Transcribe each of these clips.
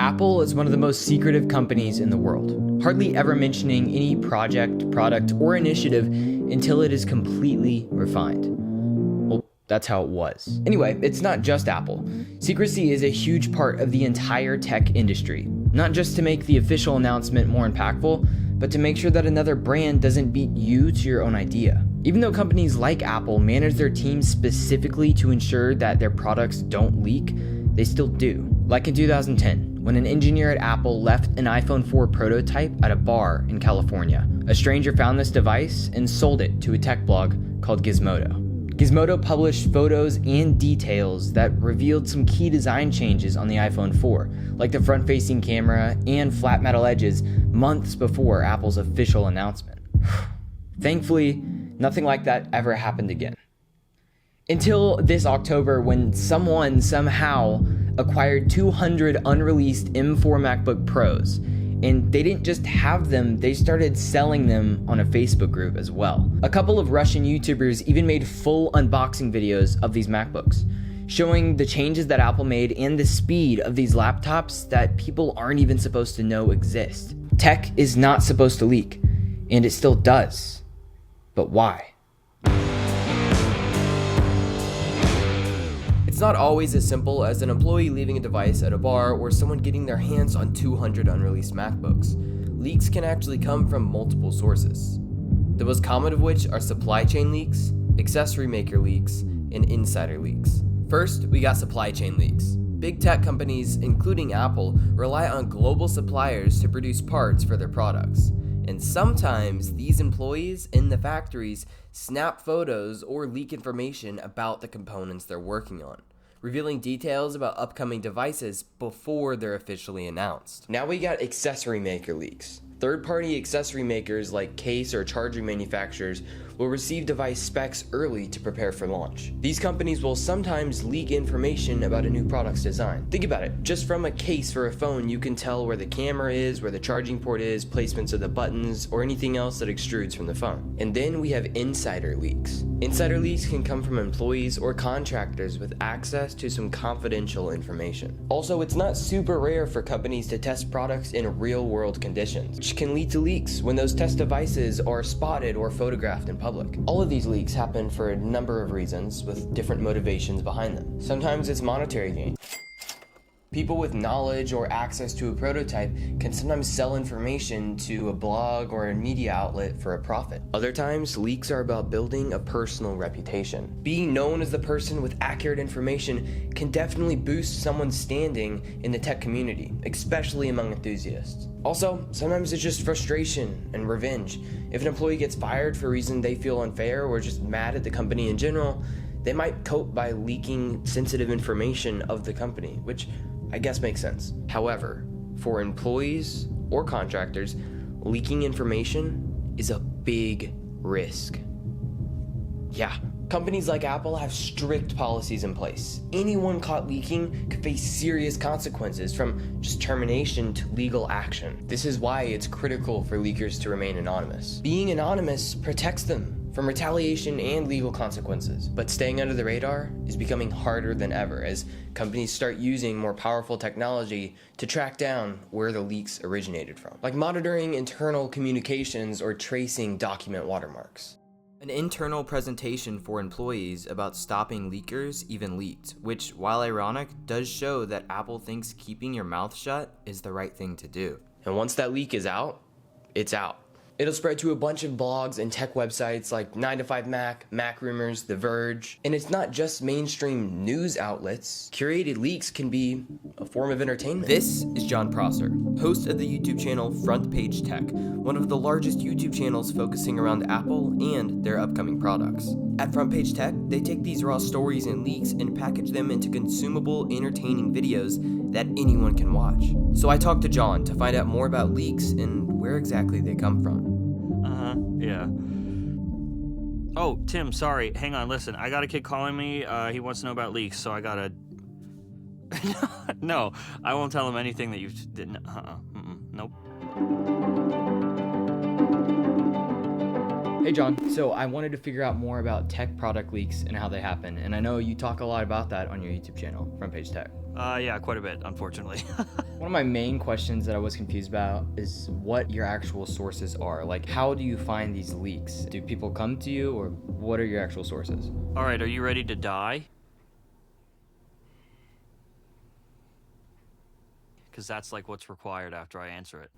Apple is one of the most secretive companies in the world, hardly ever mentioning any project, product, or initiative until it is completely refined. Well, that's how it was. Anyway, it's not just Apple. Secrecy is a huge part of the entire tech industry, not just to make the official announcement more impactful, but to make sure that another brand doesn't beat you to your own idea. Even though companies like Apple manage their teams specifically to ensure that their products don't leak, they still do. Like in 2010, when an engineer at Apple left an iPhone 4 prototype at a bar in California. A stranger found this device and sold it to a tech blog called Gizmodo. Gizmodo published photos and details that revealed some key design changes on the iPhone 4, like the front-facing camera and flat metal edges, months before Apple's official announcement. Thankfully, nothing like that ever happened again. Until this October, when someone somehow acquired 200 unreleased M4 MacBook Pros, and they didn't just have them, they started selling them on a Facebook group as well. A couple of Russian YouTubers even made full unboxing videos of these MacBooks, showing the changes that Apple made and the speed of these laptops that people aren't even supposed to know exist. Tech is not supposed to leak, and it still does. But why? It's not always as simple as an employee leaving a device at a bar or someone getting their hands on 200 unreleased MacBooks. Leaks can actually come from multiple sources, the most common of which are supply chain leaks, accessory maker leaks, and insider leaks. First, we got supply chain leaks. Big tech companies, including Apple, rely on global suppliers to produce parts for their products. And sometimes these employees in the factories snap photos or leak information about the components they're working on, revealing details about upcoming devices before they're officially announced. Now we got accessory maker leaks. Third-party accessory makers like case or charging manufacturers will receive device specs early to prepare for launch. These companies will sometimes leak information about a new product's design. Think about it, just from a case for a phone, you can tell where the camera is, where the charging port is, placements of the buttons, or anything else that extrudes from the phone. And then we have insider leaks. Insider leaks can come from employees or contractors with access to some confidential information. Also, it's not super rare for companies to test products in real-world conditions, which can lead to leaks when those test devices are spotted or photographed in public. All of these leaks happen for a number of reasons with different motivations behind them. Sometimes it's monetary gain. People with knowledge or access to a prototype can sometimes sell information to a blog or a media outlet for a profit. Other times, leaks are about building a personal reputation. Being known as the person with accurate information can definitely boost someone's standing in the tech community, especially among enthusiasts. Also, sometimes it's just frustration and revenge. If an employee gets fired for a reason they feel unfair or just mad at the company in general, they might cope by leaking sensitive information of the company, which I guess makes sense. However, for employees or contractors, leaking information is a big risk. Yeah, companies like Apple have strict policies in place. Anyone caught leaking could face serious consequences, from just termination to legal action. This is why it's critical for leakers to remain anonymous. Being anonymous protects them from retaliation and legal consequences. But staying under the radar is becoming harder than ever as companies start using more powerful technology to track down where the leaks originated from, like monitoring internal communications or tracing document watermarks. An internal presentation for employees about stopping leakers even leaked, which, while ironic, does show that Apple thinks keeping your mouth shut is the right thing to do. And once that leak is out, it's out. It'll spread to a bunch of blogs and tech websites like 9to5Mac, Mac Rumors, The Verge. And it's not just mainstream news outlets. Curated leaks can be a form of entertainment. This is Jon Prosser, host of the YouTube channel Front Page Tech, one of the largest YouTube channels focusing around Apple and their upcoming products. At Front Page Tech, they take these raw stories and leaks and package them into consumable, entertaining videos that anyone can watch. So I talked to Jon to find out more about leaks and where exactly they come from. Yeah. Oh, Tim, sorry. Hang on, listen. I got a kid calling me. He wants to know about leaks, so I gotta... No, I won't tell him anything that you didn't... Nope. Hey Jon, so I wanted to figure out more about tech product leaks and how they happen, and I know you talk a lot about that on your YouTube channel, Front Page Tech. Yeah, quite a bit, unfortunately. One of my main questions that I was confused about is what your actual sources are. Like, how do you find these leaks? Do people come to you, or what are your actual sources? All right, are you ready to die? Because that's like what's required after I answer it.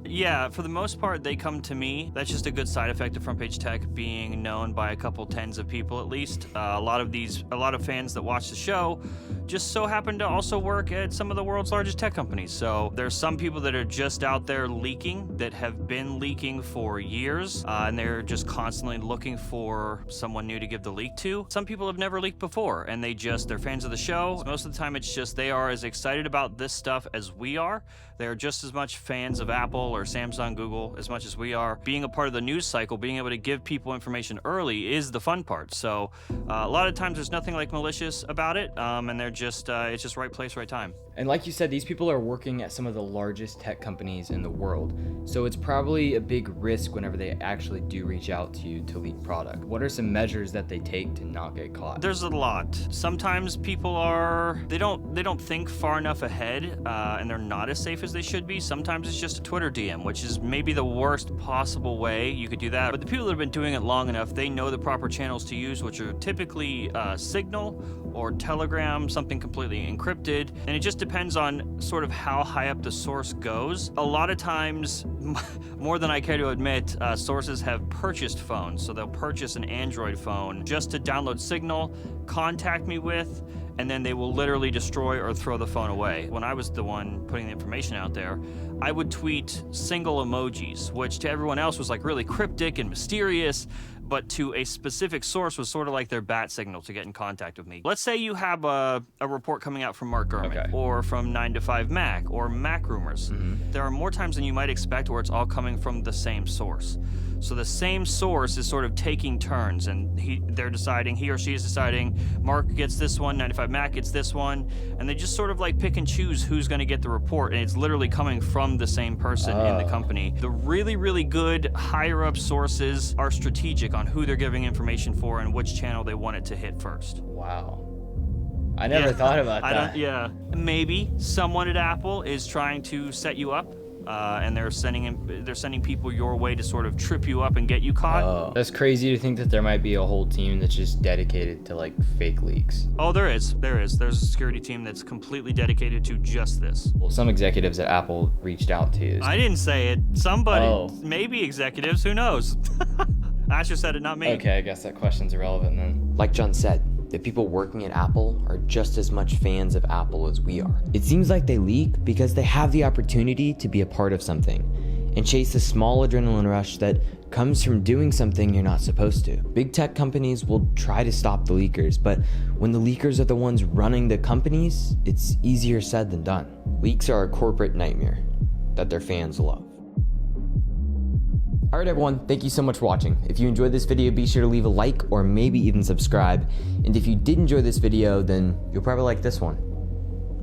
Yeah, for the most part, they come to me. That's just a good side effect of Front Page Tech being known by a couple tens of people at least. A lot of fans that watch the show just so happen to also work at some of the world's largest tech companies. So there's some people that are just out there leaking, that have been leaking for years, and they're just constantly looking for someone new to give the leak to. Some people have never leaked before, and they're fans of the show. Most of the time, it's just they are as excited about this stuff as we are. They're just as much fans of Apple or Samsung, Google, as much as we are. Being a part of the news cycle, being able to give people information early is the fun part. So a lot of times there's nothing like malicious about it, and they're just it's just right place, right time. And like you said, these people are working at some of the largest tech companies in the world. So it's probably a big risk whenever they actually do reach out to you to leak product. What are some measures that they take to not get caught? There's a lot. Sometimes people they don't think far enough ahead, and they're not as safe as they should be. Sometimes it's just a Twitter DM, which is maybe the worst possible way you could do that. But the people that have been doing it long enough, they know the proper channels to use, which are typically Signal or Telegram, something completely encrypted. And it just depends on sort of how high up the source goes. A lot of times, more than I care to admit, sources have purchased phones. So they'll purchase an Android phone just to download Signal, contact me with, and then they will literally destroy or throw the phone away. When I was the one putting the information out there, I would tweet single emojis, which to everyone else was like really cryptic and mysterious, but to a specific source was sort of like their bat signal to get in contact with me. Let's say you have a report coming out from Mark Gurman, or from 9to5Mac, or Mac Rumors. Mm-hmm. There are more times than you might expect where it's all coming from the same source. So the same source is sort of taking turns, and he or she is deciding, Mark gets this one, 9to5Mac gets this one, and they just sort of like pick and choose who's gonna get the report, and it's literally coming from the same person in the company. The really, really good higher up sources are strategic on who they're giving information for and which channel they want it to hit first. Wow. I never thought about that. Maybe someone at Apple is trying to set you up, and they're sending people your way to sort of trip you up and get you caught. Oh, that's crazy to think that there might be a whole team that's just dedicated to like fake leaks. Oh, there is. There's a security team that's completely dedicated to just this. Well, some executives at Apple reached out to you. I didn't say it. Somebody, maybe executives, who knows? Asher said it, not me. Okay, I guess that question's irrelevant then. Like Jon said, the people working at Apple are just as much fans of Apple as we are. It seems like they leak because they have the opportunity to be a part of something and chase the small adrenaline rush that comes from doing something you're not supposed to. Big tech companies will try to stop the leakers, but when the leakers are the ones running the companies, it's easier said than done. Leaks are a corporate nightmare that their fans love. Alright everyone, thank you so much for watching. If you enjoyed this video, be sure to leave a like or maybe even subscribe. And if you did enjoy this video, then you'll probably like this one.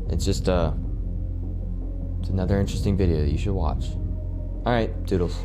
It's just it's another interesting video that you should watch. Alright, toodles.